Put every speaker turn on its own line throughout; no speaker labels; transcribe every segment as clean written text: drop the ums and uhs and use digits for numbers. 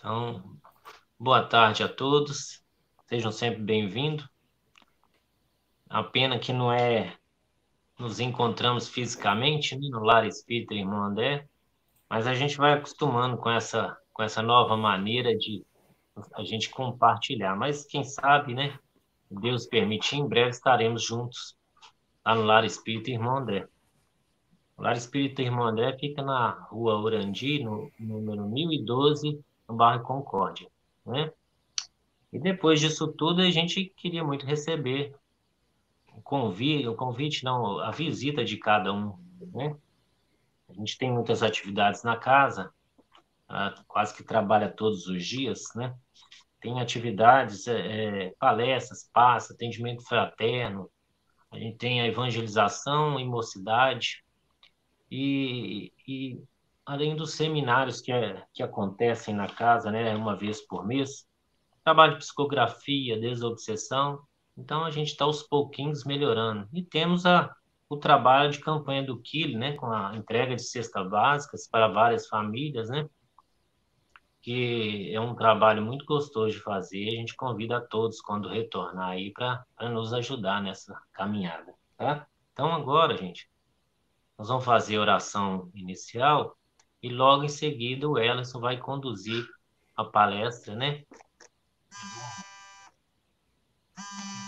Então, boa tarde a todos, sejam sempre bem-vindos. A pena que não nos encontramos fisicamente, né, no Lar Espírita Irmão André, mas a gente vai acostumando com essa nova maneira de a gente compartilhar. Mas quem sabe, né? Deus permitir, em breve estaremos juntos lá no Lar Espírita Irmão André. O Lar Espírita Irmão André fica na Rua Urandi, no número 1012, no bairro Concórdia, né? E depois disso tudo, a gente queria muito receber o convite não, a visita de cada um, né? A gente tem muitas atividades na casa, quase que trabalha todos os dias, né? Tem atividades, palestras, passa, atendimento fraterno, a gente tem a evangelização e mocidade, e além dos seminários que acontecem na casa, né, uma vez por mês, trabalho de psicografia, desobsessão. Então, a gente está aos pouquinhos melhorando. E temos o trabalho de campanha do Quile, né, com a entrega de cestas básicas para várias famílias, né, que é um trabalho muito gostoso de fazer. A gente convida a todos, quando retornar aí, para nos ajudar nessa caminhada, tá? Então, agora, gente, nós vamos fazer a oração inicial e logo em seguida o Elerson vai conduzir a palestra, né, do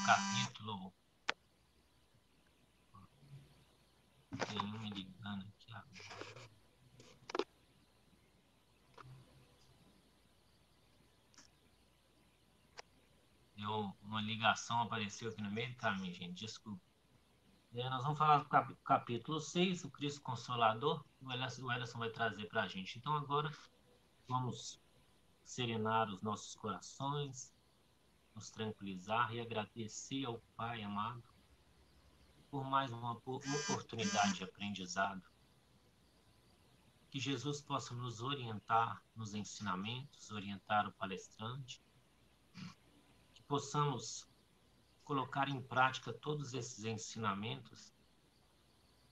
capítulo. Tem um me ligando aqui agora. Deu uma ligação, apareceu aqui no meio do caminho, gente. Desculpa. Nós vamos falar do capítulo 6, o Cristo Consolador. O Ellison vai trazer para a gente. Então, agora, vamos serenar os nossos corações, nos tranquilizar e agradecer ao Pai amado por mais uma oportunidade de aprendizado. Que Jesus possa nos orientar nos ensinamentos, orientar o palestrante, que possamos colocar em prática todos esses ensinamentos,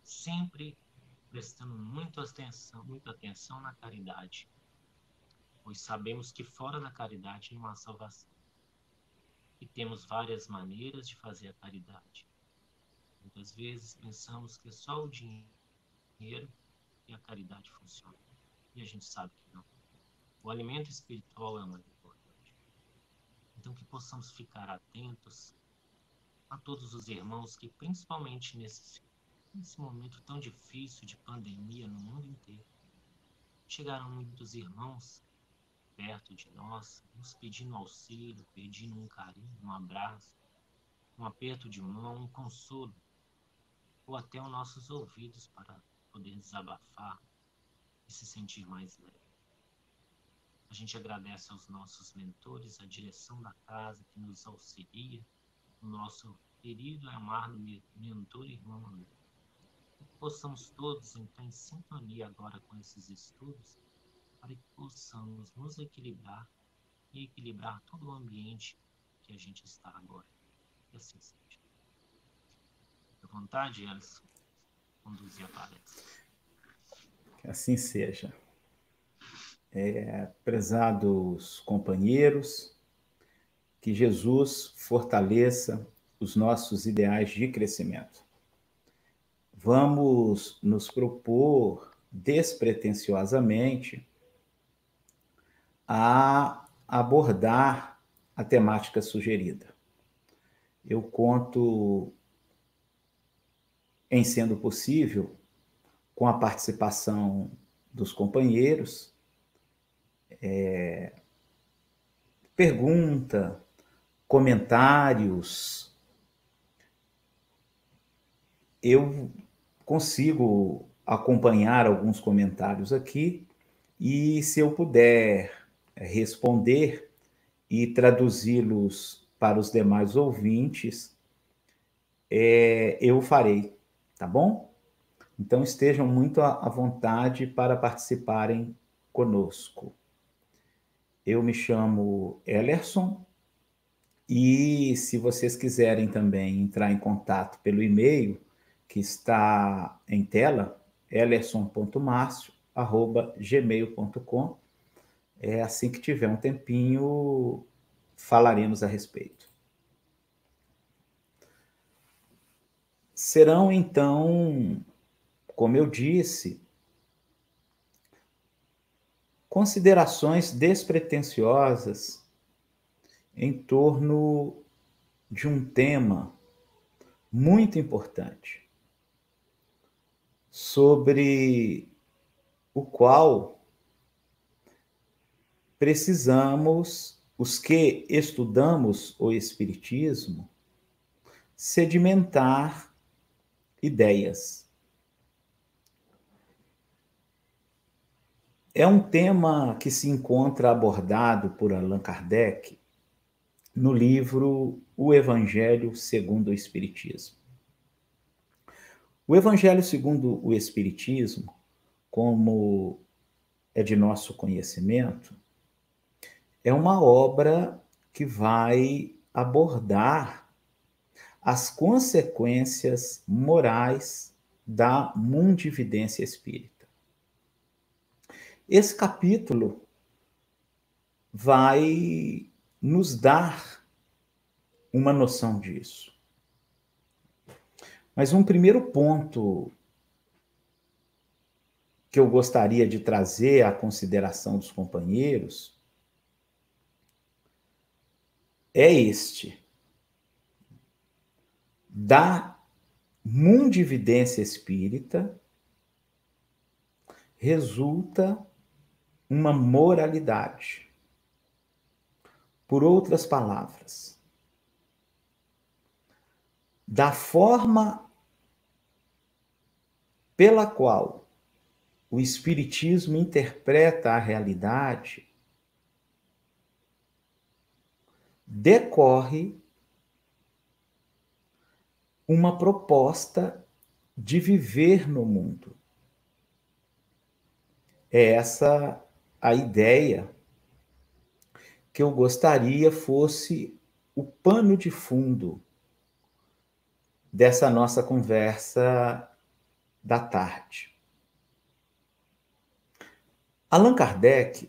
sempre prestando muita atenção na caridade, pois sabemos que fora da caridade não há salvação. E temos várias maneiras de fazer a caridade. Muitas vezes pensamos que é só o dinheiro e a caridade funciona. E a gente sabe que não. O alimento espiritual é o mais importante. Então, que possamos ficar atentos a todos os irmãos que, principalmente nesse momento tão difícil de pandemia no mundo inteiro, chegaram muitos irmãos perto de nós, nos pedindo auxílio, pedindo um carinho, um abraço, um aperto de mão, um consolo, ou até os nossos ouvidos para poder desabafar e se sentir mais leve. A gente agradece aos nossos mentores, a direção da casa que nos auxilia, o nosso querido e amado mentor irmão André. Que possamos todos entrar em sintonia agora com esses estudos, para que possamos nos equilibrar e equilibrar todo o ambiente que a gente está agora. Que assim seja. Fique à vontade, Ellison, conduzir a palestra.
Que assim seja. Prezados companheiros, que Jesus fortaleça os nossos ideais de crescimento. Vamos nos propor despretensiosamente a abordar a temática sugerida. Eu conto, em sendo possível, com a participação dos companheiros, pergunta, comentários. Eu consigo acompanhar alguns comentários aqui e, se eu puder responder e traduzi-los para os demais ouvintes, eu farei, tá bom? Então estejam muito à vontade para participarem conosco. Eu me chamo Ellerson e, se vocês quiserem também entrar em contato pelo e-mail que está em tela, ellerson.marcio@gmail.com, Assim que tiver um tempinho, falaremos a respeito. Serão, então, como eu disse, considerações despretensiosas em torno de um tema muito importante, sobre o qual precisamos, os que estudamos o Espiritismo, sedimentar ideias. É um tema que se encontra abordado por Allan Kardec no livro O Evangelho segundo o Espiritismo. O Evangelho segundo o Espiritismo, como é de nosso conhecimento, é uma obra que vai abordar as consequências morais da mundividência espírita. Esse capítulo vai nos dar uma noção disso. Mas um primeiro ponto que eu gostaria de trazer à consideração dos companheiros é este: da mundividência espírita resulta uma moralidade. Por outras palavras, da forma pela qual o Espiritismo interpreta a realidade, decorre uma proposta de viver no mundo. É essa a ideia que eu gostaria fosse o pano de fundo dessa nossa conversa da tarde. Allan Kardec,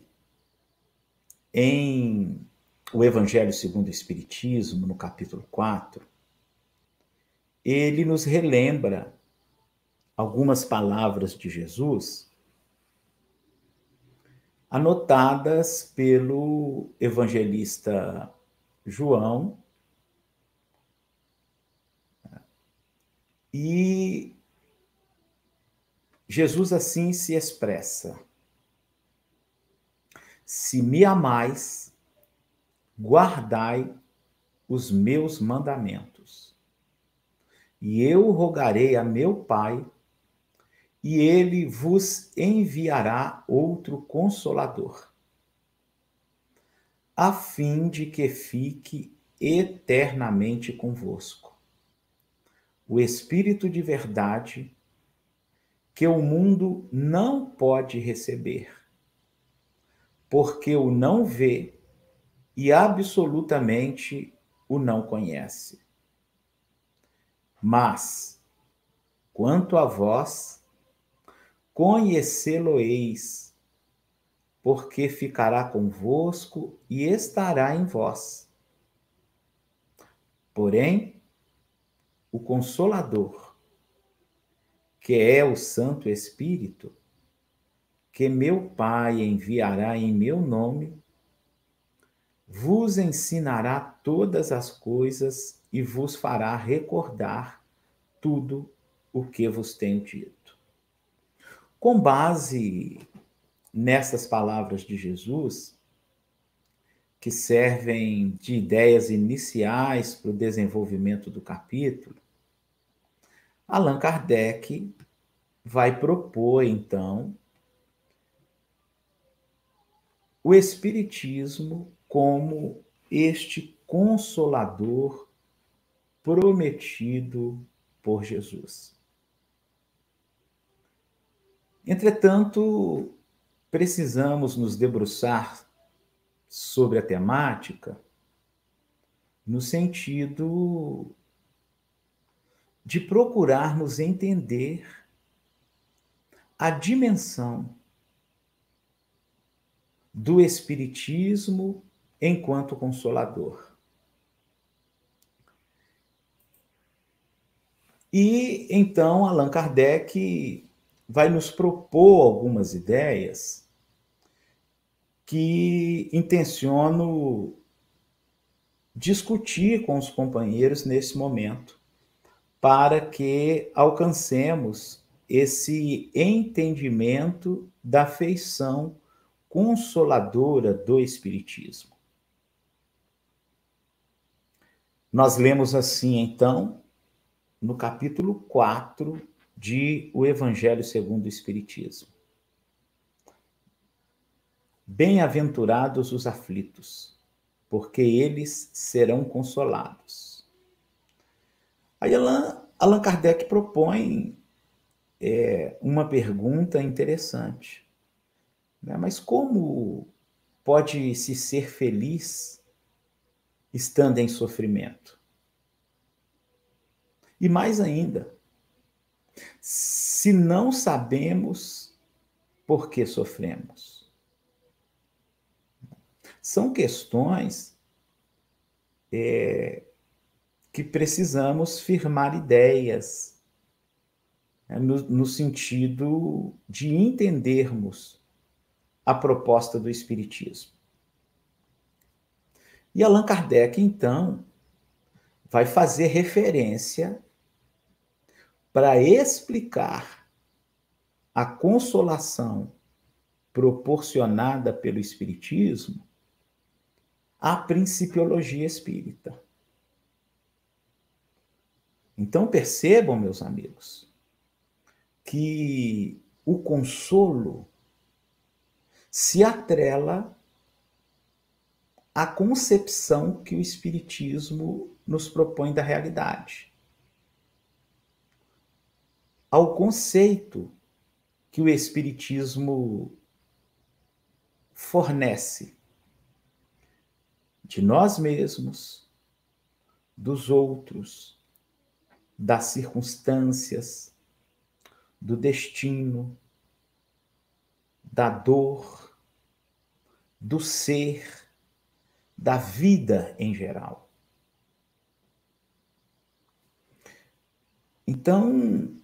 em O Evangelho segundo o Espiritismo, no capítulo 4, ele nos relembra algumas palavras de Jesus anotadas pelo evangelista João, e Jesus assim se expressa: se me amais, guardai os meus mandamentos, e eu rogarei a meu Pai, e ele vos enviará outro Consolador, a fim de que fique eternamente convosco. O Espírito de verdade, que o mundo não pode receber, porque o não vê e absolutamente o não conhece. Mas, quanto a vós, conhecê-lo-eis, porque ficará convosco e estará em vós. Porém, o Consolador, que é o Santo Espírito, que meu Pai enviará em meu nome, vos ensinará todas as coisas e vos fará recordar tudo o que vos tenho dito. Com base nessas palavras de Jesus, que servem de ideias iniciais para o desenvolvimento do capítulo, Allan Kardec vai propor, então, o Espiritismo como este Consolador prometido por Jesus. Entretanto, precisamos nos debruçar sobre a temática no sentido de procurarmos entender a dimensão do Espiritismo enquanto consolador. E então Allan Kardec vai nos propor algumas ideias que intenciono discutir com os companheiros nesse momento, para que alcancemos esse entendimento da feição consoladora do Espiritismo. Nós lemos assim, então, no capítulo 4 de O Evangelho segundo o Espiritismo. Bem-aventurados os aflitos, porque eles serão consolados. Aí Allan Kardec propõe uma pergunta interessante, né? Mas como pode-se ser feliz estando em sofrimento? E mais ainda, se não sabemos por que sofremos. São questões que precisamos firmar ideias, né, no sentido de entendermos a proposta do Espiritismo. E Allan Kardec, então, vai fazer referência para explicar a consolação proporcionada pelo Espiritismo à principiologia espírita. Então percebam, meus amigos, que o consolo se atrela à concepção que o Espiritismo nos propõe da realidade, ao conceito que o Espiritismo fornece de nós mesmos, dos outros, das circunstâncias, do destino, da dor, do ser, da vida em geral. Então,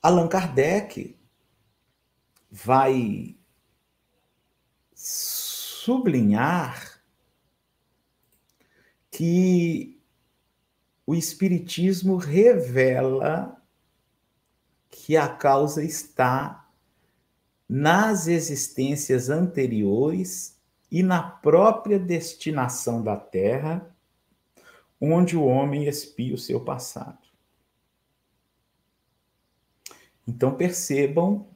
Allan Kardec vai sublinhar que o Espiritismo revela que a causa está nas existências anteriores e na própria destinação da Terra, onde o homem expia o seu passado. Então percebam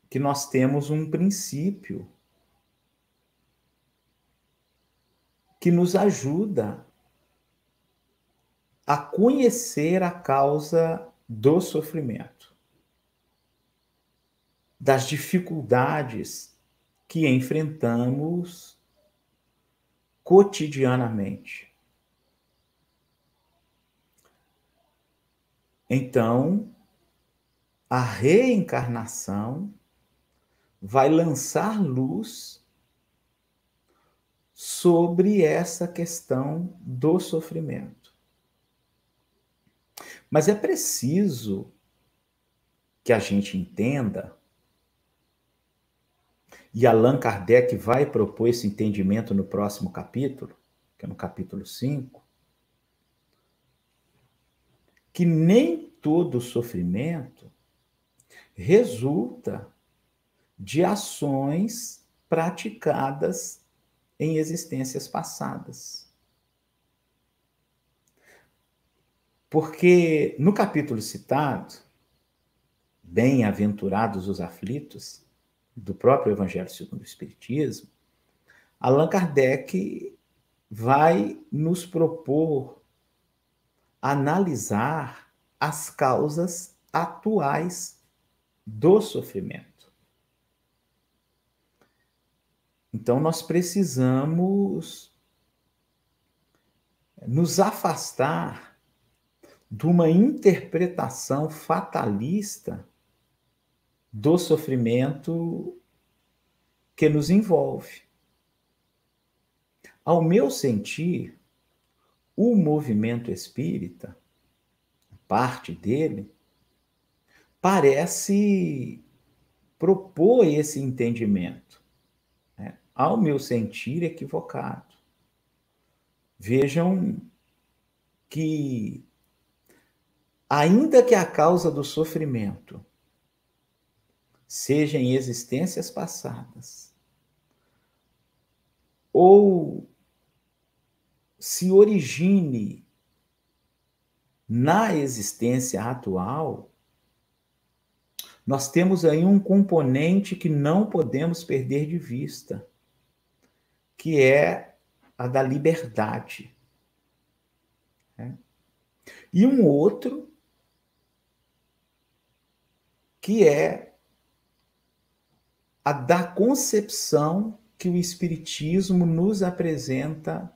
que nós temos um princípio que nos ajuda a conhecer a causa do sofrimento, das dificuldades que enfrentamos cotidianamente. Então, a reencarnação vai lançar luz sobre essa questão do sofrimento. Mas é preciso que a gente entenda, e Allan Kardec vai propor esse entendimento no próximo capítulo, que é no capítulo 5, que nem todo sofrimento resulta de ações praticadas em existências passadas. Porque no capítulo citado, Bem-aventurados os aflitos, do próprio Evangelho segundo o Espiritismo, Allan Kardec vai nos propor analisar as causas atuais do sofrimento. Então, nós precisamos nos afastar de uma interpretação fatalista do sofrimento que nos envolve. Ao meu sentir, o movimento espírita, parte dele, parece propor esse entendimento, né? Ao meu sentir equivocado. Vejam que, ainda que a causa do sofrimento seja em existências passadas, ou se origine na existência atual, nós temos aí um componente que não podemos perder de vista, que é a da liberdade, né? E um outro, que é a da concepção que o Espiritismo nos apresenta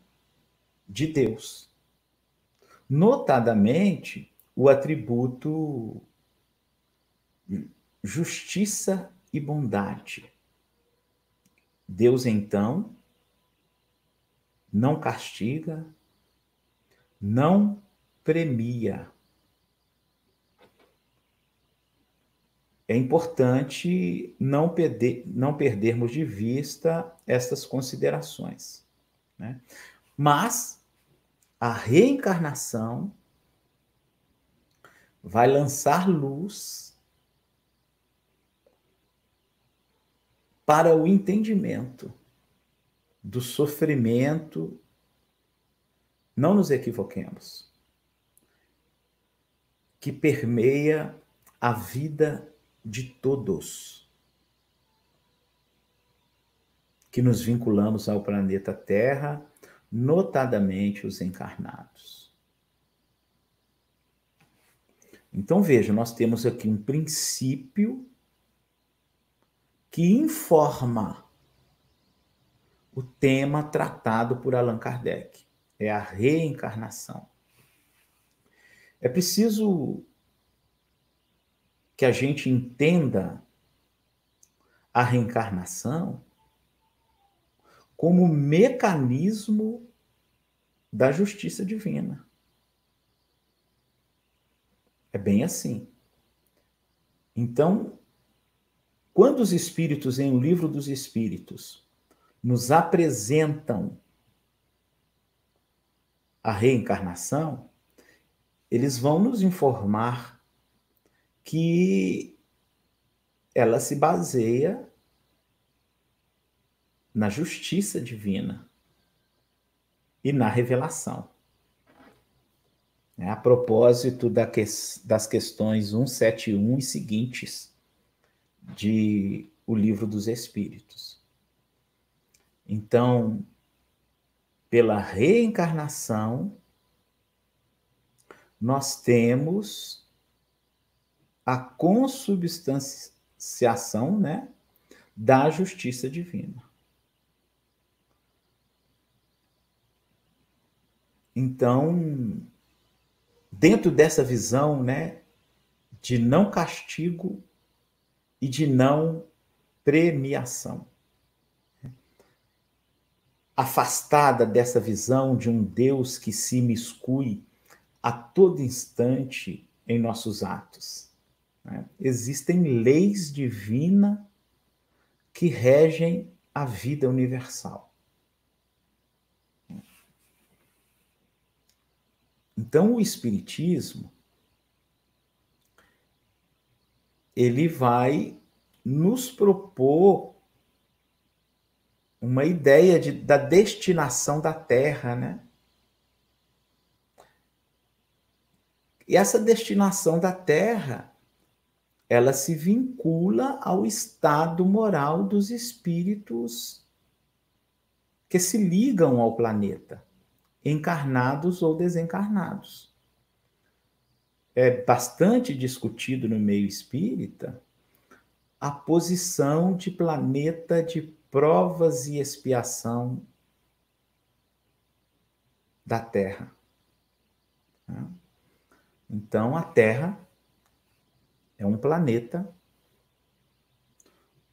de Deus. Notadamente, o atributo justiça e bondade. Deus, então, não castiga, não premia. É importante não perdermos de vista essas considerações, né? Mas a reencarnação vai lançar luz para o entendimento do sofrimento. Não nos equivoquemos, que permeia a vida de todos, que nos vinculamos ao planeta Terra, notadamente os encarnados. Então, veja, nós temos aqui um princípio que informa o tema tratado por Allan Kardec. É a reencarnação. É preciso que a gente entenda a reencarnação como mecanismo da justiça divina. É bem assim. Então, quando os espíritos, em O Livro dos Espíritos, nos apresentam a reencarnação, eles vão nos informar que ela se baseia na justiça divina e na revelação. A propósito das questões 171 e seguintes de O Livro dos Espíritos. Então, pela reencarnação, nós temos a consubstanciação, né, da justiça divina. Então, dentro dessa visão, né, de não castigo e de não premiação, afastada dessa visão de um Deus que se imiscui a todo instante em nossos atos, né? Existem leis divinas que regem a vida universal. Então, o Espiritismo, ele vai nos propor uma ideia da destinação da Terra, né? E essa destinação da Terra, ela se vincula ao estado moral dos espíritos que se ligam ao planeta, encarnados ou desencarnados. É bastante discutido no meio espírita a posição de planeta de provas e expiação da Terra. Então, a Terra é um planeta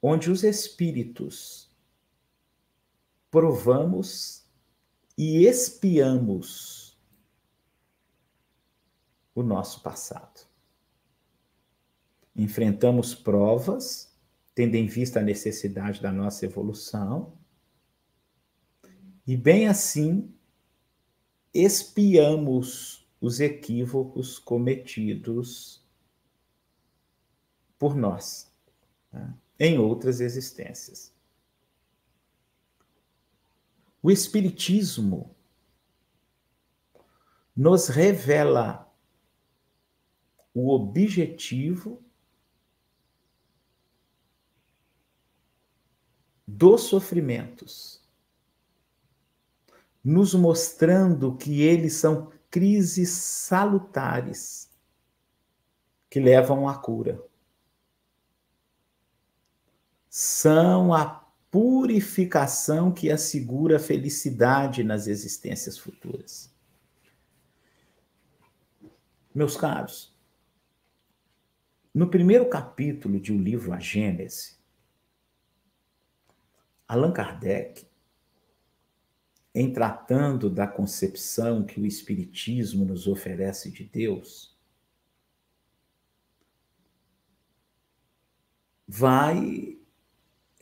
onde os espíritos provamos e expiamos o nosso passado. Enfrentamos provas, tendo em vista a necessidade da nossa evolução, e bem assim expiamos os equívocos cometidos por nós, né, em outras existências. O Espiritismo nos revela o objetivo dos sofrimentos, nos mostrando que eles são crises salutares que levam à cura. São a purificação que assegura a felicidade nas existências futuras. Meus caros, no primeiro capítulo de O Livro A Gênese, Allan Kardec, em tratando da concepção que o Espiritismo nos oferece de Deus, vai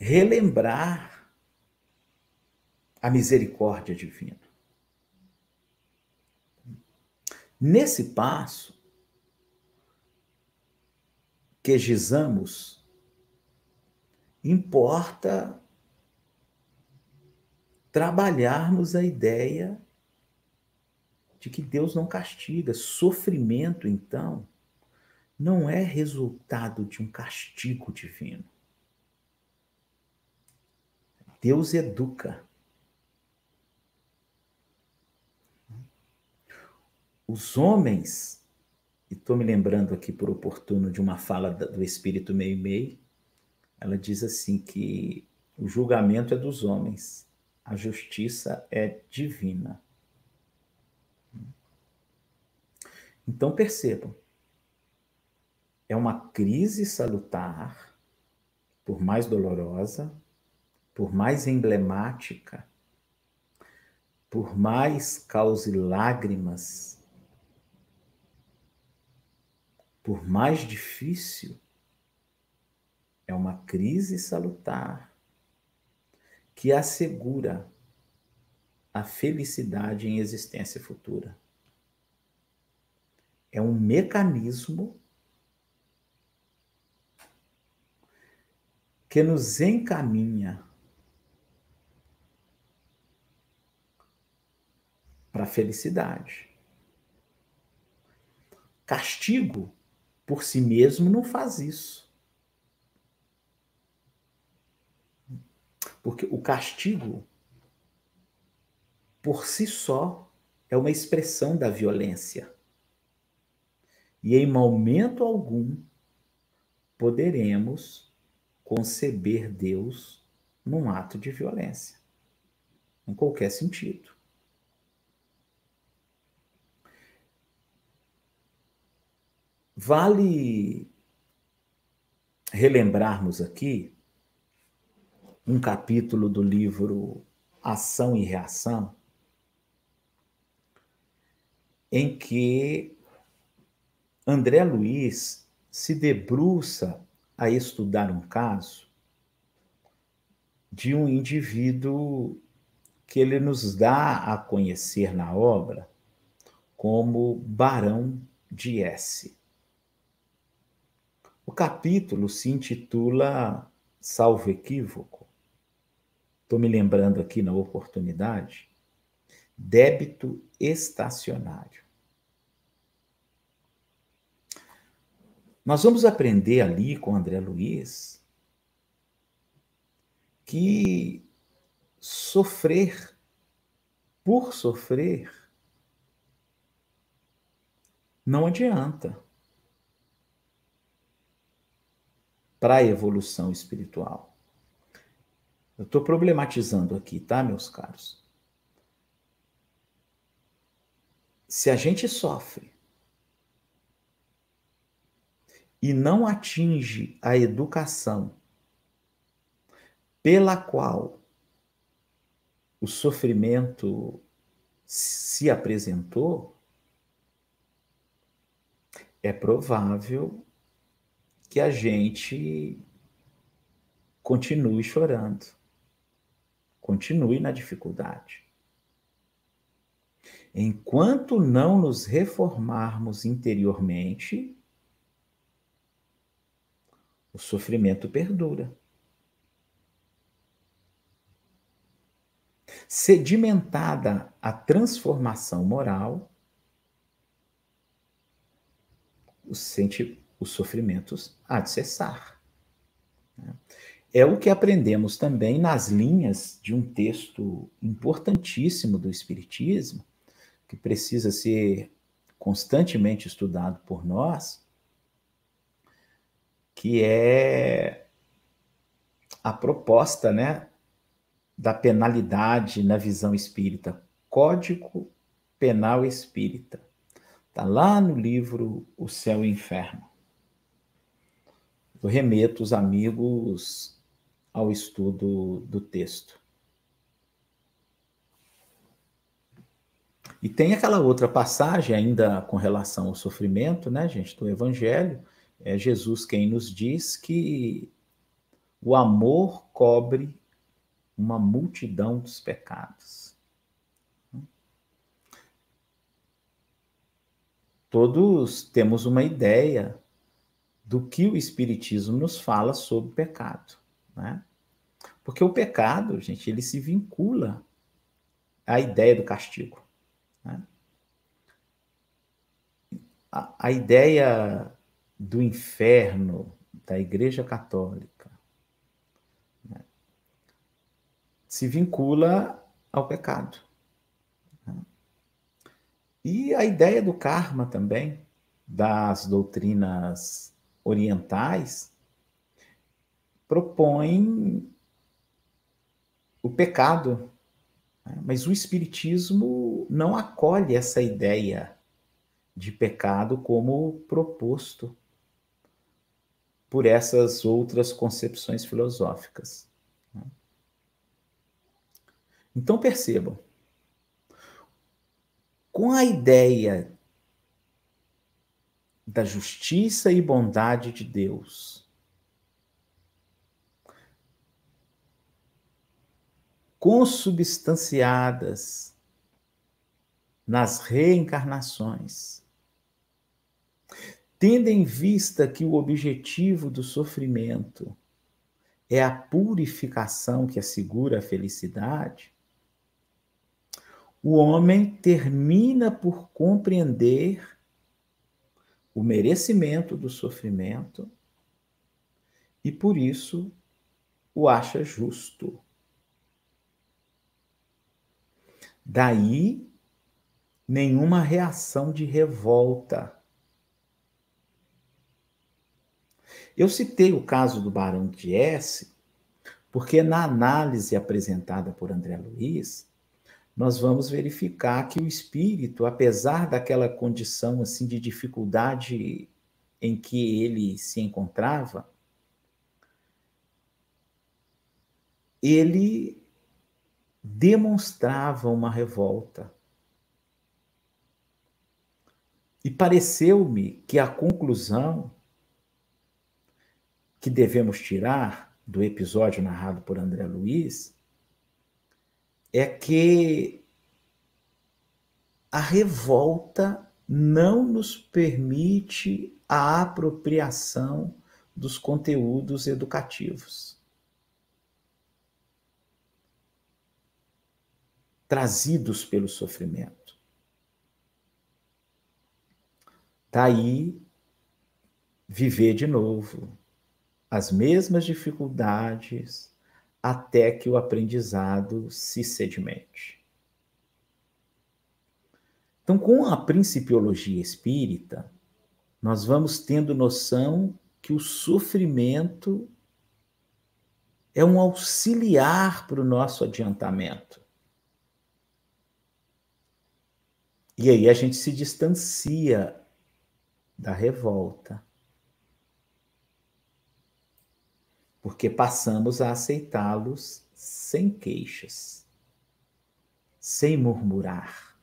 relembrar a misericórdia divina. Nesse passo, que gizamos, importa trabalharmos a ideia de que Deus não castiga. Sofrimento, então, não é resultado de um castigo divino. Deus educa. Os homens, e estou me lembrando aqui por oportuno de uma fala do Espírito Meimei, ela diz assim que o julgamento é dos homens, a justiça é divina. Então percebam, é uma crise salutar, por mais dolorosa, por mais emblemática, por mais cause lágrimas, por mais difícil, é uma crise salutar que assegura a felicidade em existência futura. É um mecanismo que nos encaminha para a felicidade. Castigo, por si mesmo, não faz isso. Porque o castigo, por si só, é uma expressão da violência. E em momento algum poderemos conceber Deus num ato de violência, em qualquer sentido. Vale relembrarmos aqui um capítulo do livro Ação e Reação, em que André Luiz se debruça a estudar um caso de um indivíduo que ele nos dá a conhecer na obra como Barão de S. O capítulo se intitula, salvo equívoco, estou me lembrando aqui na oportunidade, débito estacionário. Nós vamos aprender ali com André Luiz que sofrer por sofrer não adianta para a evolução espiritual. Eu estou problematizando aqui, tá, meus caros? Se a gente sofre e não atinge a educação pela qual o sofrimento se apresentou, é provável que a gente continue chorando, continue na dificuldade. Enquanto não nos reformarmos interiormente, o sofrimento perdura. Sedimentada a transformação moral, os sofrimentos há de cessar. É o que aprendemos também nas linhas de um texto importantíssimo do Espiritismo, que precisa ser constantemente estudado por nós, que é a proposta, né, da penalidade na visão espírita, Código Penal Espírita. Está lá no livro O Céu e o Inferno. Eu remeto os amigos ao estudo do texto. E tem aquela outra passagem ainda com relação ao sofrimento, né, gente, do Evangelho. É Jesus quem nos diz que o amor cobre uma multidão dos pecados. Todos temos uma ideia do que o Espiritismo nos fala sobre o pecado, né? Porque o pecado, gente, ele se vincula à ideia do castigo, né? A ideia do inferno da Igreja Católica, né, se vincula ao pecado. Né? E a ideia do karma também, das doutrinas orientais, propõe o pecado, né? Mas o Espiritismo não acolhe essa ideia de pecado como proposto por essas outras concepções filosóficas. Então percebam, com a ideia da justiça e bondade de Deus, consubstanciadas nas reencarnações, tendo em vista que o objetivo do sofrimento é a purificação que assegura a felicidade, o homem termina por compreender o merecimento do sofrimento e, por isso, o acha justo. Daí, nenhuma reação de revolta. Eu citei o caso do Barão de S, porque na análise apresentada por André Luiz, nós vamos verificar que o espírito, apesar daquela condição assim de dificuldade em que ele se encontrava, ele demonstrava uma revolta. E pareceu-me que a conclusão que devemos tirar do episódio narrado por André Luiz é que a revolta não nos permite a apropriação dos conteúdos educativos trazidos pelo sofrimento. Daí, viver de novo as mesmas dificuldades até que o aprendizado se sedimente. Então, com a principiologia espírita, nós vamos tendo noção que o sofrimento é um auxiliar para o nosso adiantamento. E aí a gente se distancia da revolta, porque passamos a aceitá-los sem queixas. sem murmurar,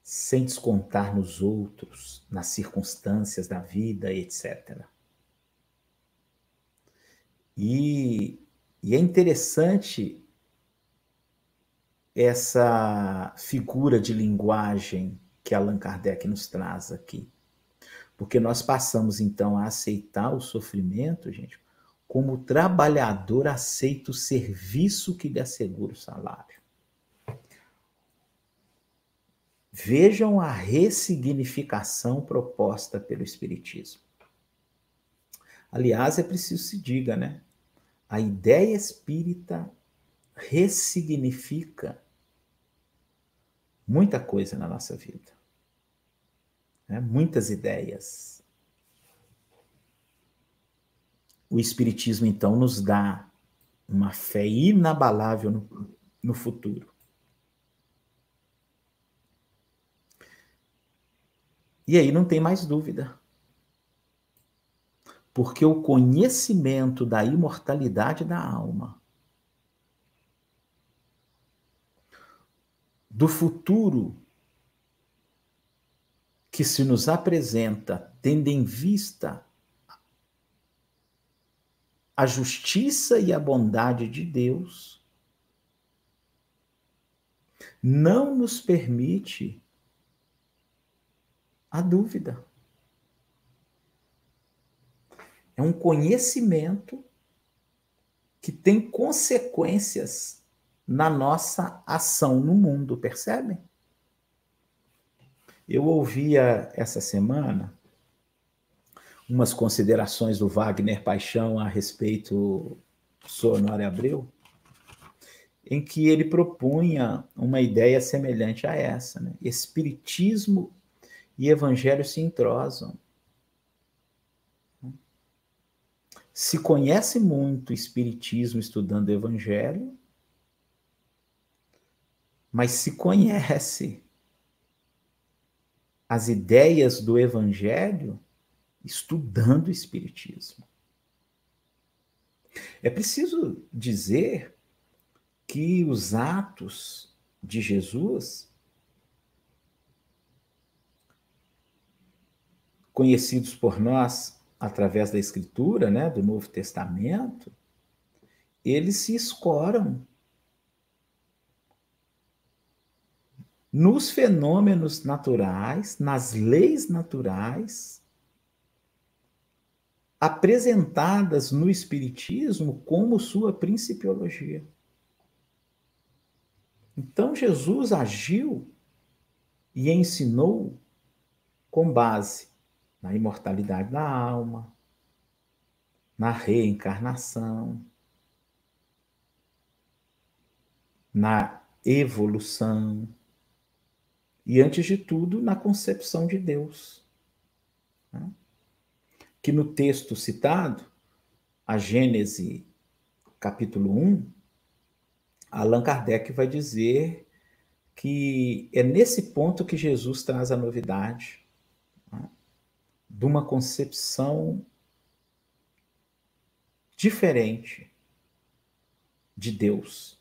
sem descontar nos outros, nas circunstâncias da vida, etc. E é interessante essa figura de linguagem que Allan Kardec nos traz aqui. Porque nós passamos, então, a aceitar o sofrimento, gente, como o trabalhador aceita o serviço que lhe assegura o salário. Vejam a ressignificação proposta pelo Espiritismo. Aliás, é preciso se diga, né? A ideia espírita ressignifica muita coisa na nossa vida. Né? Muitas ideias. O Espiritismo, então, nos dá uma fé inabalável no futuro. E aí não tem mais dúvida. Porque o conhecimento da imortalidade da alma, do futuro que se nos apresenta, tendo em vista a justiça e a bondade de Deus, não nos permite a dúvida. É um conhecimento que tem consequências na nossa ação no mundo, percebem? Eu ouvia essa semana umas considerações do Wagner Paixão a respeito do Sr. Honório Abreu, em que ele propunha uma ideia semelhante a essa, né? Espiritismo e evangelho se entrosam. Se conhece muito espiritismo estudando o evangelho, mas se conhece as ideias do evangelho estudando o espiritismo. É preciso dizer que os atos de Jesus, conhecidos por nós através da Escritura, né, do Novo Testamento, eles se escoram nos fenômenos naturais, nas leis naturais, apresentadas no Espiritismo como sua principiologia. Então, Jesus agiu e ensinou com base na imortalidade da alma, na reencarnação, na evolução e, antes de tudo, na concepção de Deus. Que no texto citado, a Gênese, capítulo 1, Allan Kardec vai dizer que é nesse ponto que Jesus traz a novidade, né, de uma concepção diferente de Deus.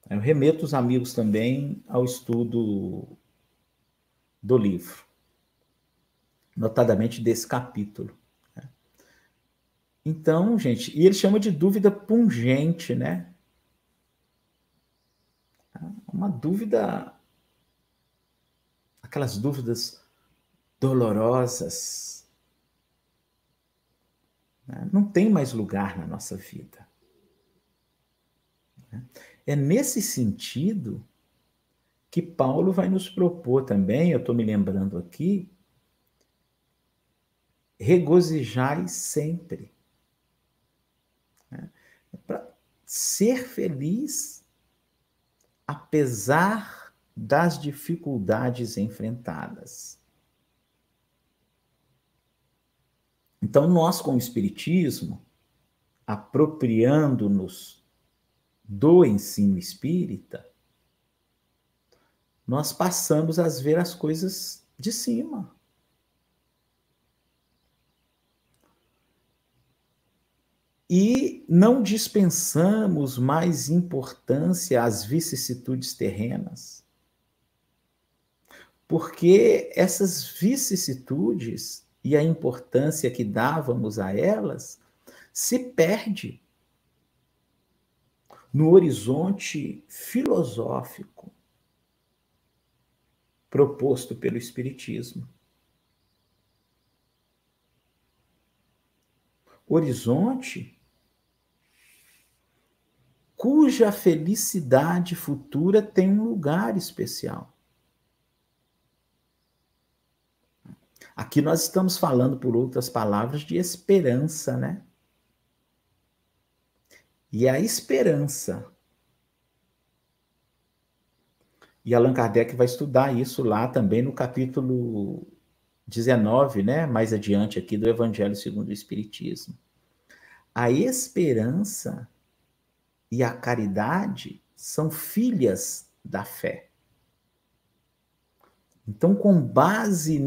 Eu remeto os amigos também ao estudo do livro, notadamente desse capítulo. Então, gente, e ele chama de dúvida pungente, né? Uma dúvida, aquelas dúvidas dolorosas, né? Não tem mais lugar na nossa vida. É nesse sentido que Paulo vai nos propor também, eu estou me lembrando aqui, regozijai sempre. Para ser feliz apesar das dificuldades enfrentadas. Então, nós, com o Espiritismo, apropriando-nos do ensino espírita, nós passamos a ver as coisas de cima. E não dispensamos mais importância às vicissitudes terrenas, porque essas vicissitudes e a importância que dávamos a elas se perde no horizonte filosófico proposto pelo Espiritismo. Horizonte cuja felicidade futura tem um lugar especial. Aqui nós estamos falando, por outras palavras, de esperança, né? E a esperança. E Allan Kardec vai estudar isso lá também no capítulo 19, né? Mais adiante aqui do Evangelho segundo o Espiritismo. A esperança e a caridade são filhas da fé. Então, com base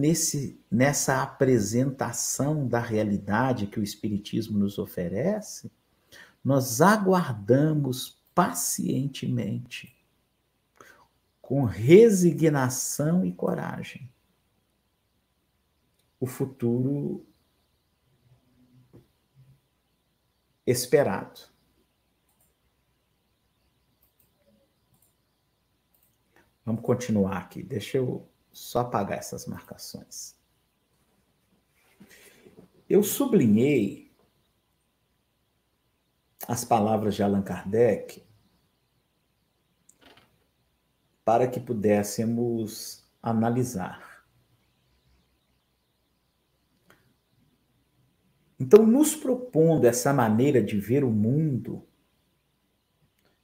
nessa apresentação da realidade que o Espiritismo nos oferece, nós aguardamos pacientemente, com resignação e coragem, o futuro esperado. Vamos continuar aqui. Deixa eu só apagar essas marcações. Eu sublinhei as palavras de Allan Kardec para que pudéssemos analisar. Então, nos propondo essa maneira de ver o mundo,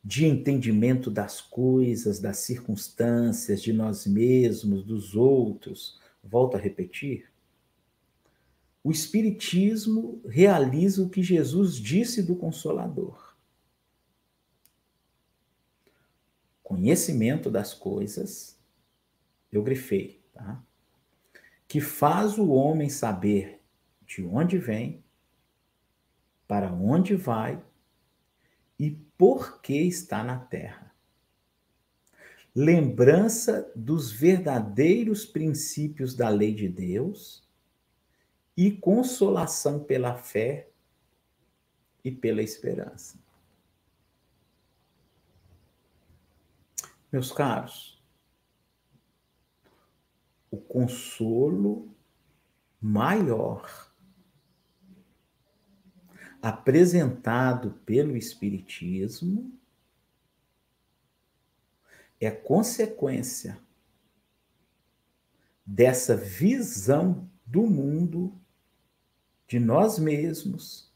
de entendimento das coisas, das circunstâncias, de nós mesmos, dos outros, volto a repetir, o Espiritismo realiza o que Jesus disse do Consolador. Conhecimento das coisas, eu grifei, tá? Que faz o homem saber de onde vem, para onde vai e por que está na Terra. Lembrança dos verdadeiros princípios da lei de Deus e consolação pela fé e pela esperança. Meus caros, o consolo maior apresentado pelo Espiritismo é consequência dessa visão do mundo, de nós mesmos,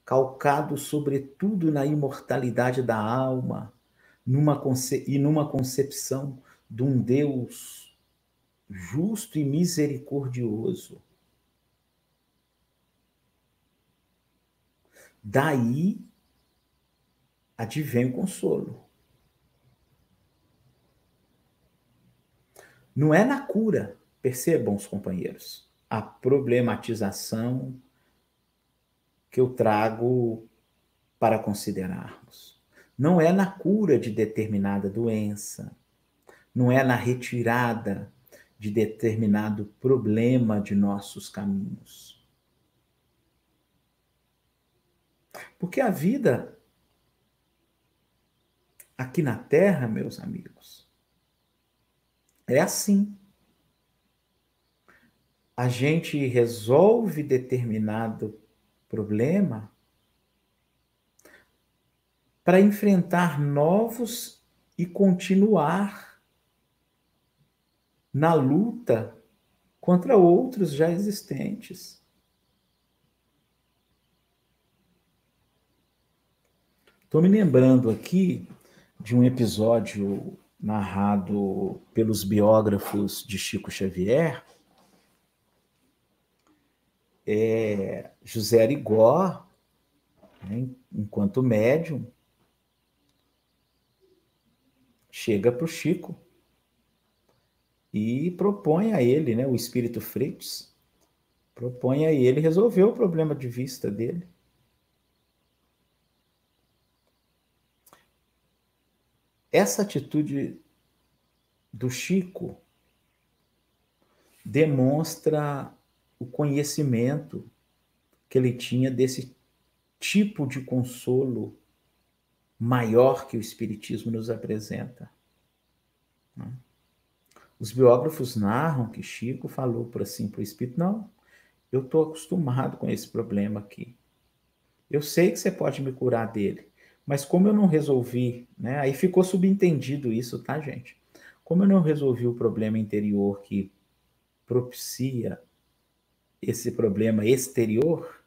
calcado sobretudo na imortalidade da alma, numa concepção de um Deus justo e misericordioso. Daí advém o consolo. Não é na cura, percebam os companheiros, a problematização que eu trago para considerarmos. Não é na cura de determinada doença, não é na retirada de determinado problema de nossos caminhos. Porque a vida aqui na Terra, meus amigos, é assim. A gente resolve determinado problema para enfrentar novos e continuar na luta contra outros já existentes. Estou me lembrando aqui de um episódio narrado pelos biógrafos de Chico Xavier. José Arigó, né, enquanto médium, chega para o Chico e propõe a ele, né, o espírito Freitas, propõe a ele resolver o problema de vista dele. essa atitude do Chico demonstra o conhecimento que ele tinha desse tipo de consolo maior que o Espiritismo nos apresenta. Os biógrafos narram que Chico falou para o Espírito: não, eu estou acostumado com esse problema aqui. Eu sei que você pode me curar dele, mas como eu não resolvi, né? Aí ficou subentendido isso, tá, gente? Como eu não resolvi o problema interior que propicia esse problema exterior,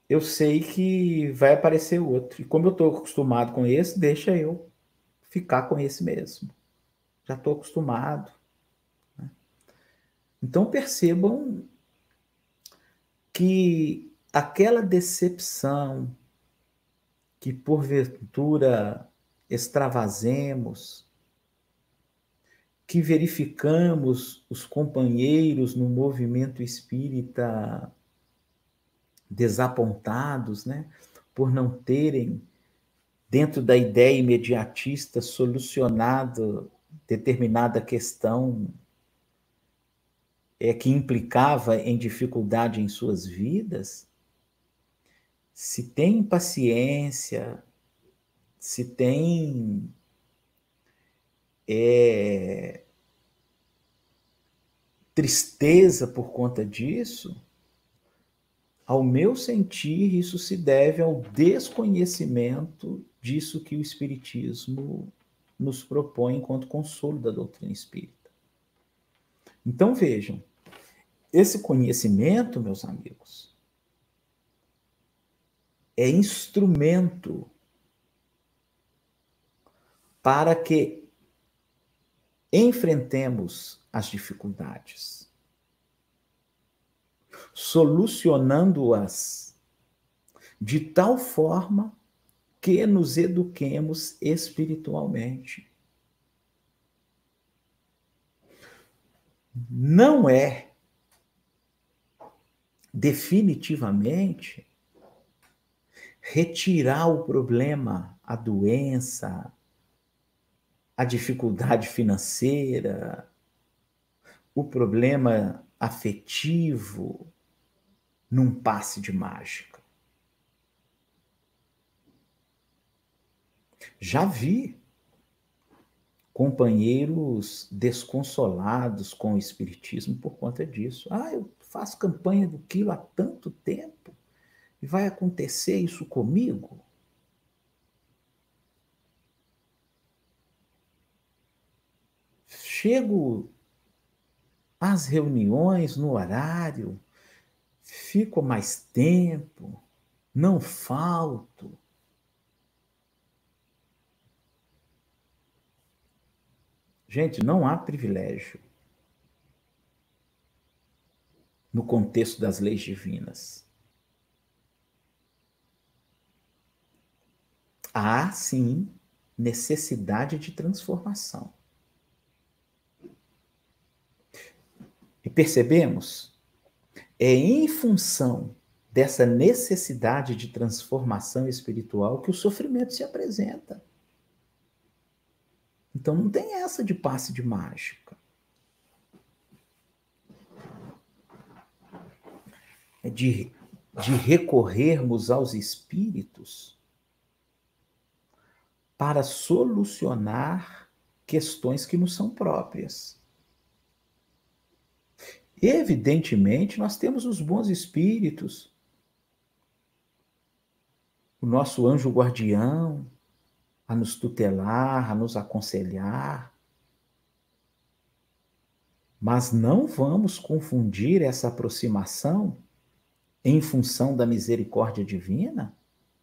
eu sei que vai aparecer outro. E como eu estou acostumado com esse, deixa eu ficar com esse mesmo. Já estou acostumado. Né? Então percebam que aquela decepção que porventura extravasemos, que verificamos os companheiros no movimento espírita desapontados, né, por não terem, dentro da ideia imediatista, solucionado determinada questão que implicava em dificuldade em suas vidas, se tem paciência, se tem tristeza por conta disso, ao meu sentir, isso se deve ao desconhecimento disso que o Espiritismo nos propõe enquanto consolo da doutrina espírita. Então, vejam, esse conhecimento, meus amigos, é instrumento para que enfrentemos as dificuldades, solucionando-as de tal forma que nos eduquemos espiritualmente. Não é definitivamente retirar o problema, a doença, a dificuldade financeira, o problema afetivo, num passe de mágica. Já vi companheiros desconsolados com o Espiritismo por conta disso. Eu faço campanha do quilo há tanto tempo e vai acontecer isso comigo? Chego às reuniões no horário, fico mais tempo, não falto. Gente, não há privilégio no contexto das leis divinas. Há, sim, necessidade de transformação. E percebemos? É em função dessa necessidade de transformação espiritual que o sofrimento se apresenta. Então não tem essa de passe de mágica. É de recorrermos aos espíritos para solucionar questões que nos são próprias. Evidentemente, nós temos os bons espíritos, o nosso anjo guardião, a nos tutelar, a nos aconselhar. Mas não vamos confundir essa aproximação em função da misericórdia divina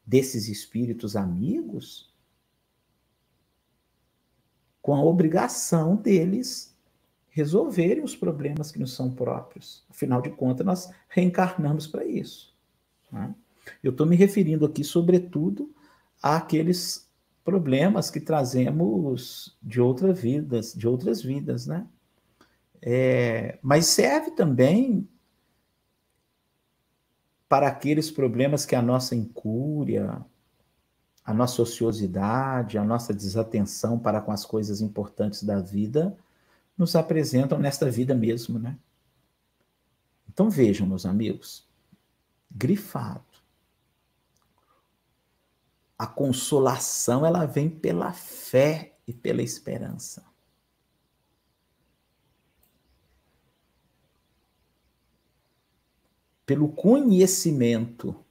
desses espíritos amigos com a obrigação deles resolverem os problemas que nos são próprios. Afinal de contas, nós reencarnamos para isso. Né? Eu estou me referindo aqui, sobretudo, àqueles problemas que trazemos de outras vidas, né? Mas serve também para aqueles problemas que a nossa incúria, a nossa ociosidade, a nossa desatenção para com as coisas importantes da vida, nos apresentam nesta vida mesmo, né? Então vejam, meus amigos, grifado. A consolação, ela vem pela fé e pela esperança. Pelo conhecimento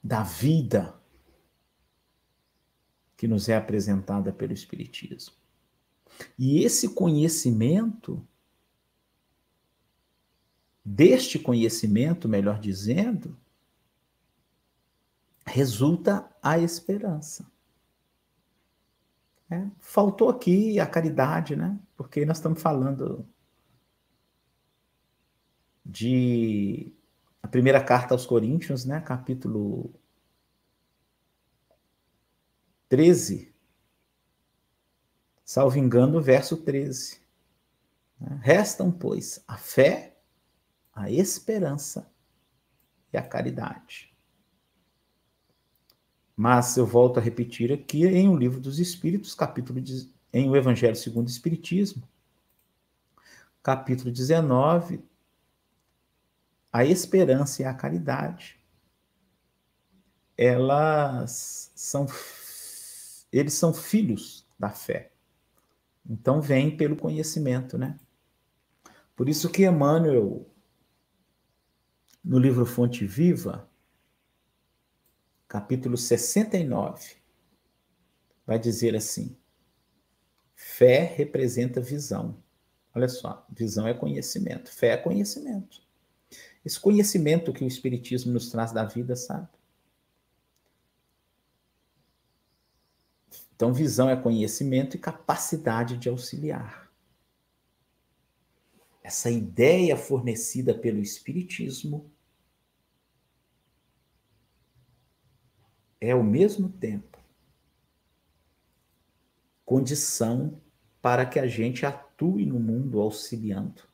da vida que nos é apresentada pelo Espiritismo. E esse conhecimento, deste conhecimento, melhor dizendo, resulta a esperança. Faltou aqui a caridade, né? Porque nós estamos falando de a primeira carta aos Coríntios, né? Capítulo 13, salvo engano, verso 13. Restam, pois, a fé, a esperança e a caridade. Mas eu volto a repetir aqui em O Livro dos Espíritos, em O Evangelho segundo o Espiritismo, capítulo 19, a esperança e a caridade, eles são filhos da fé. Então vem pelo conhecimento, né? Por isso que Emmanuel, no livro Fonte Viva, capítulo 69, vai dizer assim: fé representa visão. Olha só, visão é conhecimento, fé é conhecimento. Esse conhecimento que o Espiritismo nos traz da vida, sabe? Então, visão é conhecimento e capacidade de auxiliar. Essa ideia fornecida pelo Espiritismo é, ao mesmo tempo, condição para que a gente atue no mundo auxiliando.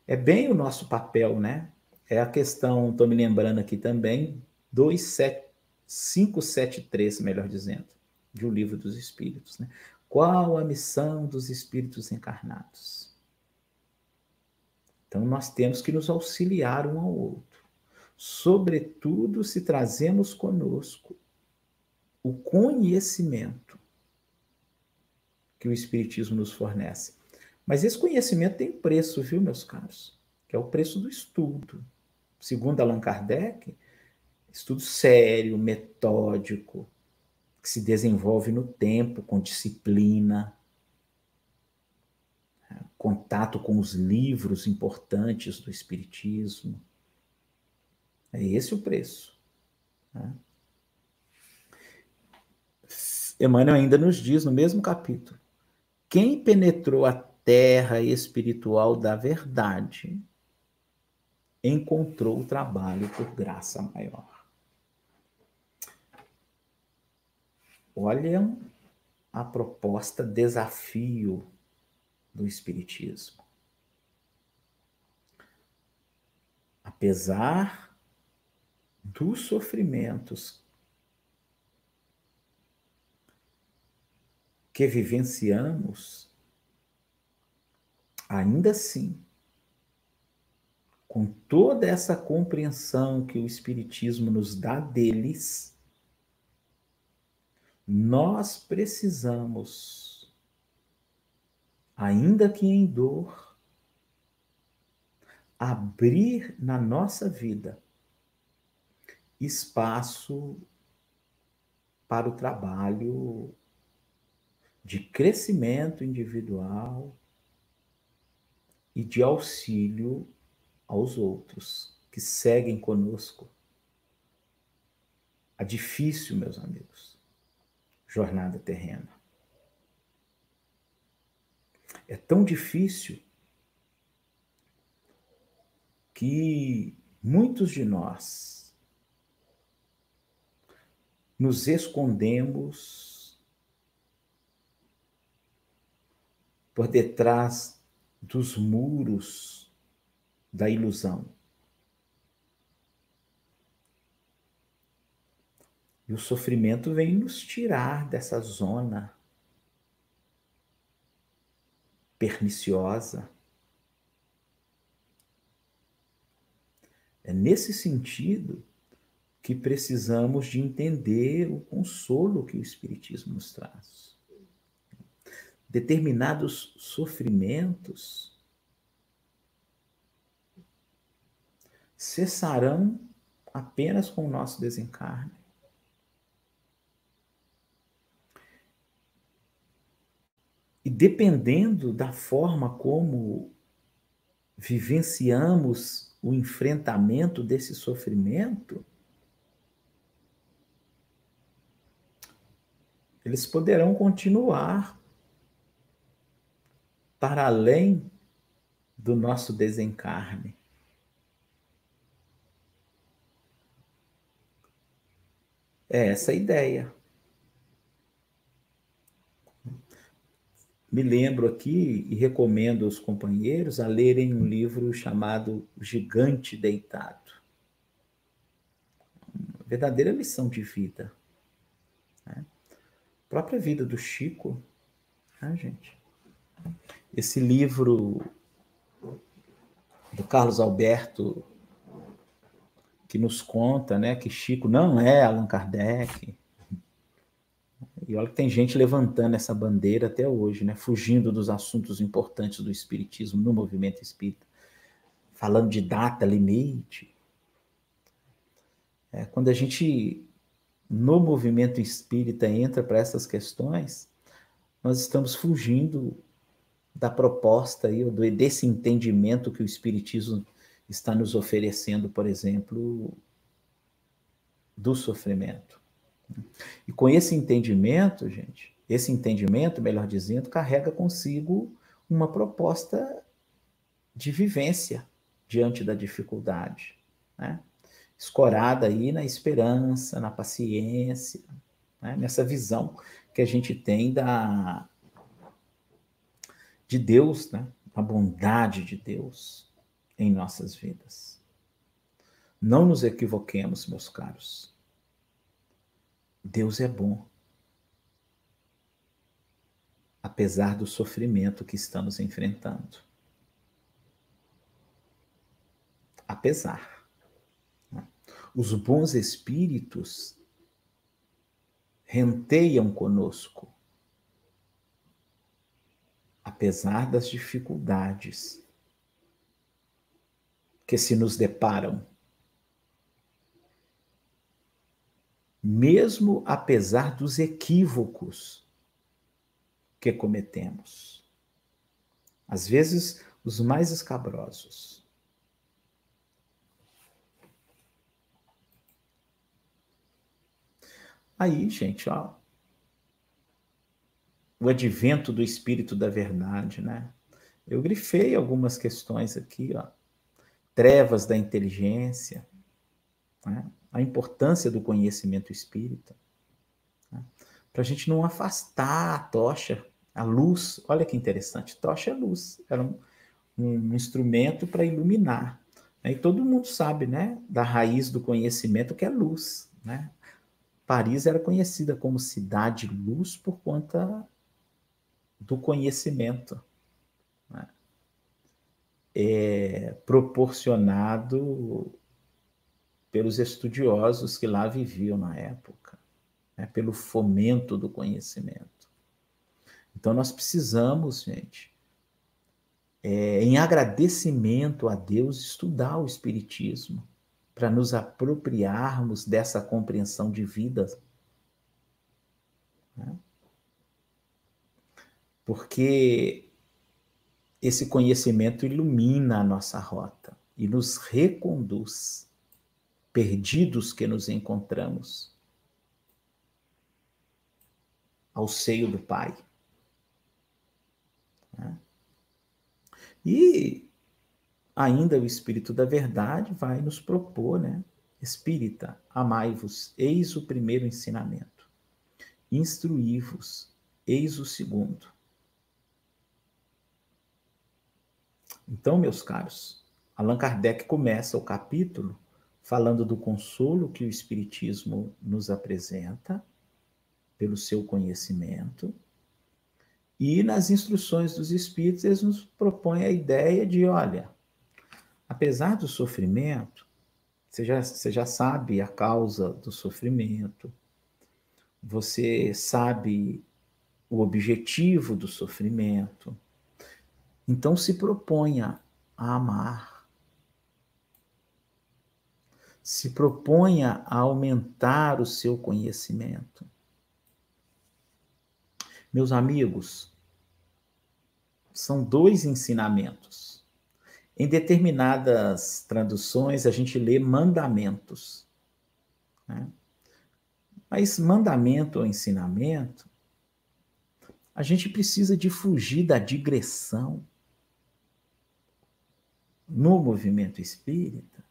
É bem o nosso papel, né? É a questão, estou me lembrando aqui também, 573, melhor dizendo, de O Livro dos Espíritos, né? Qual a missão dos espíritos encarnados? Então, nós temos que nos auxiliar um ao outro. Sobretudo, se trazemos conosco o conhecimento que o Espiritismo nos fornece. Mas esse conhecimento tem preço, viu, meus caros? Que é o preço do estudo. Segundo Allan Kardec, estudo sério, metódico, que se desenvolve no tempo, com disciplina, contato com os livros importantes do Espiritismo. É esse o preço. Né? Emmanuel ainda nos diz, no mesmo capítulo, quem penetrou a terra espiritual da verdade encontrou o trabalho por graça maior. Olha a proposta desafio do Espiritismo. Apesar dos sofrimentos que vivenciamos, ainda assim, com toda essa compreensão que o Espiritismo nos dá deles, nós precisamos, ainda que em dor, abrir na nossa vida espaço para o trabalho de crescimento individual e de auxílio aos outros que seguem conosco a difícil, meus amigos, jornada terrena. É tão difícil que muitos de nós nos escondemos por detrás dos muros da ilusão. E o sofrimento vem nos tirar dessa zona perniciosa. É nesse sentido que precisamos de entender o consolo que o Espiritismo nos traz. Determinados sofrimentos cessarão apenas com o nosso desencarne. E dependendo da forma como vivenciamos o enfrentamento desse sofrimento, eles poderão continuar para além do nosso desencarne. É essa a ideia. Me lembro aqui e recomendo aos companheiros a lerem um livro chamado O Gigante Deitado. Uma verdadeira lição de vida. Né? A própria vida do Chico, né, gente? Esse livro do Carlos Alberto, que nos conta, né, que Chico não é Allan Kardec. E olha que tem gente levantando essa bandeira até hoje, né, fugindo dos assuntos importantes do espiritismo no movimento espírita, falando de data limite. Quando a gente, no movimento espírita, entra para essas questões, nós estamos fugindo da proposta aí, desse entendimento que o espiritismo está nos oferecendo, por exemplo, do sofrimento. E com esse entendimento, gente, esse entendimento, melhor dizendo, carrega consigo uma proposta de vivência diante da dificuldade, né? Escorada aí na esperança, na paciência, né? Nessa visão que a gente tem de Deus, né? A bondade de Deus em nossas vidas. Não nos equivoquemos, meus caros. Deus é bom, apesar do sofrimento que estamos enfrentando. Apesar. Os bons espíritos renteiam conosco, apesar das dificuldades que se nos deparam. Mesmo apesar dos equívocos que cometemos. Às vezes, os mais escabrosos. Aí, gente, ó, o advento do Espírito da Verdade, né? Eu grifei algumas questões aqui, ó. Trevas da inteligência, né? A importância do conhecimento espírita, né? Para a gente não afastar a tocha, a luz. Olha que interessante, tocha é luz, era um instrumento para iluminar. E todo mundo sabe, né, da raiz do conhecimento, que é luz, né? Paris era conhecida como cidade-luz por conta do conhecimento, né? Proporcionado pelos estudiosos que lá viviam na época, né? Pelo fomento do conhecimento. Então nós precisamos, gente, em agradecimento a Deus, estudar o Espiritismo, para nos apropriarmos dessa compreensão de vida, né? Porque esse conhecimento ilumina a nossa rota e nos reconduz, perdidos que nos encontramos, ao seio do Pai, né? E ainda o Espírito da Verdade vai nos propor, né? Espírita, amai-vos, eis o primeiro ensinamento. Instruí-vos, eis o segundo. Então, meus caros, Allan Kardec começa o capítulo falando do consolo que o Espiritismo nos apresenta, pelo seu conhecimento, e nas instruções dos Espíritos eles nos propõem a ideia de, olha, apesar do sofrimento, você já sabe a causa do sofrimento, você sabe o objetivo do sofrimento, então se proponha a amar, se proponha a aumentar o seu conhecimento. Meus amigos, são dois ensinamentos. Em determinadas traduções, a gente lê mandamentos, né? Mas mandamento ou ensinamento, a gente precisa de fugir da digressão. No movimento espírita,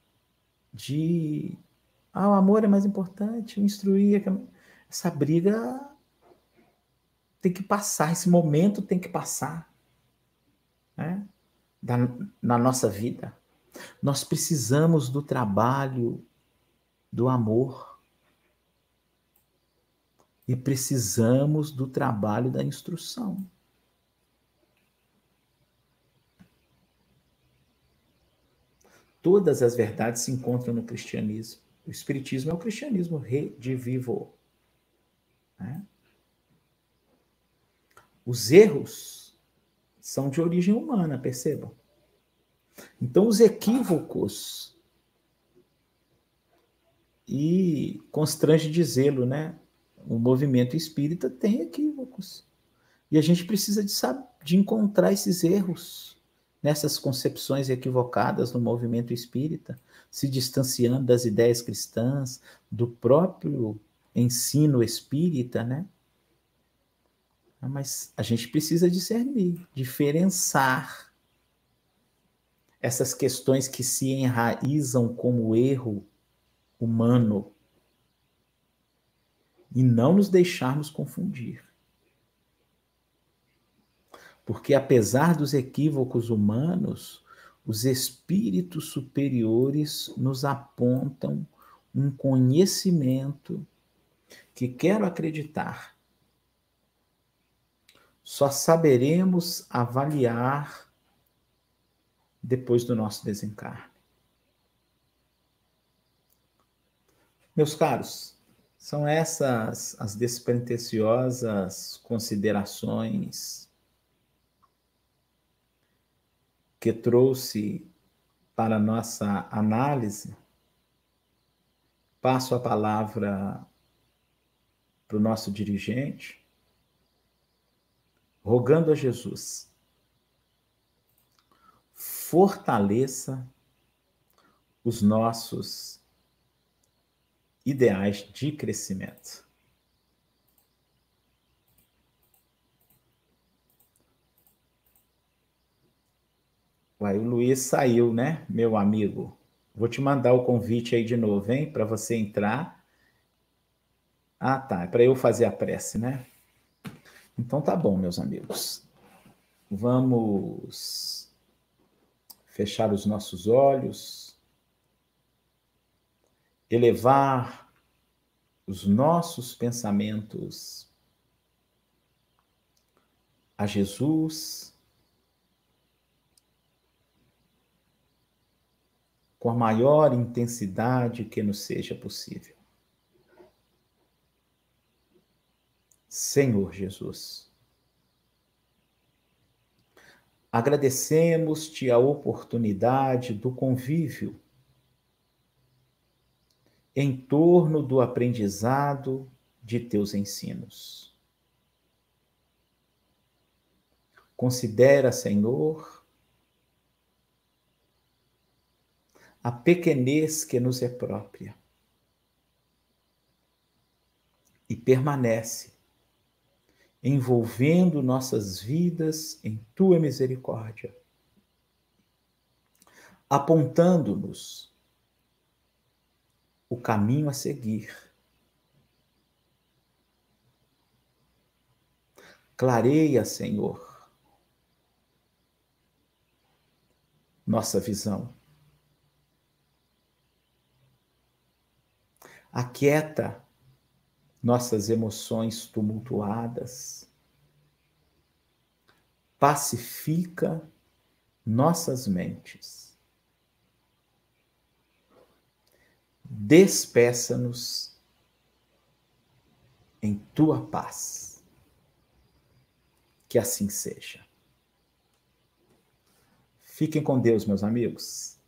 o amor é mais importante, instruir. Essa briga tem que passar, esse momento tem que passar, né? Na nossa vida. Nós precisamos do trabalho do amor e precisamos do trabalho da instrução. Todas as verdades se encontram no cristianismo. O espiritismo é o cristianismo redivivo, né? Os erros são de origem humana, percebam. Então, os equívocos, e constrange dizê-lo, né? O movimento espírita tem equívocos. E a gente precisa de encontrar esses erros nessas concepções equivocadas no movimento espírita, se distanciando das ideias cristãs, do próprio ensino espírita, né? Mas a gente precisa discernir, diferenciar essas questões que se enraizam como erro humano e não nos deixarmos confundir. Porque apesar dos equívocos humanos, os espíritos superiores nos apontam um conhecimento que, quero acreditar, só saberemos avaliar depois do nosso desencarne. Meus caros, são essas as despretensiosas considerações que trouxe para a nossa análise. Passo a palavra para o nosso dirigente, rogando a Jesus, fortaleça os nossos ideais de crescimento. Uai, o Luiz saiu, né, meu amigo? Vou te mandar o convite aí de novo, hein, para você entrar. Ah, tá, é para eu fazer a prece, né? Então tá bom, meus amigos. Vamos fechar os nossos olhos, elevar os nossos pensamentos a Jesus com a maior intensidade que nos seja possível. Senhor Jesus, agradecemos-te a oportunidade do convívio em torno do aprendizado de teus ensinos. Considera, Senhor, a pequenez que nos é própria e permanece envolvendo nossas vidas em tua misericórdia, apontando-nos o caminho a seguir. Clareia, Senhor, nossa visão. aquieta nossas emoções tumultuadas, pacifica nossas mentes, despeça-nos em tua paz. Que assim seja. Fiquem com Deus, meus amigos.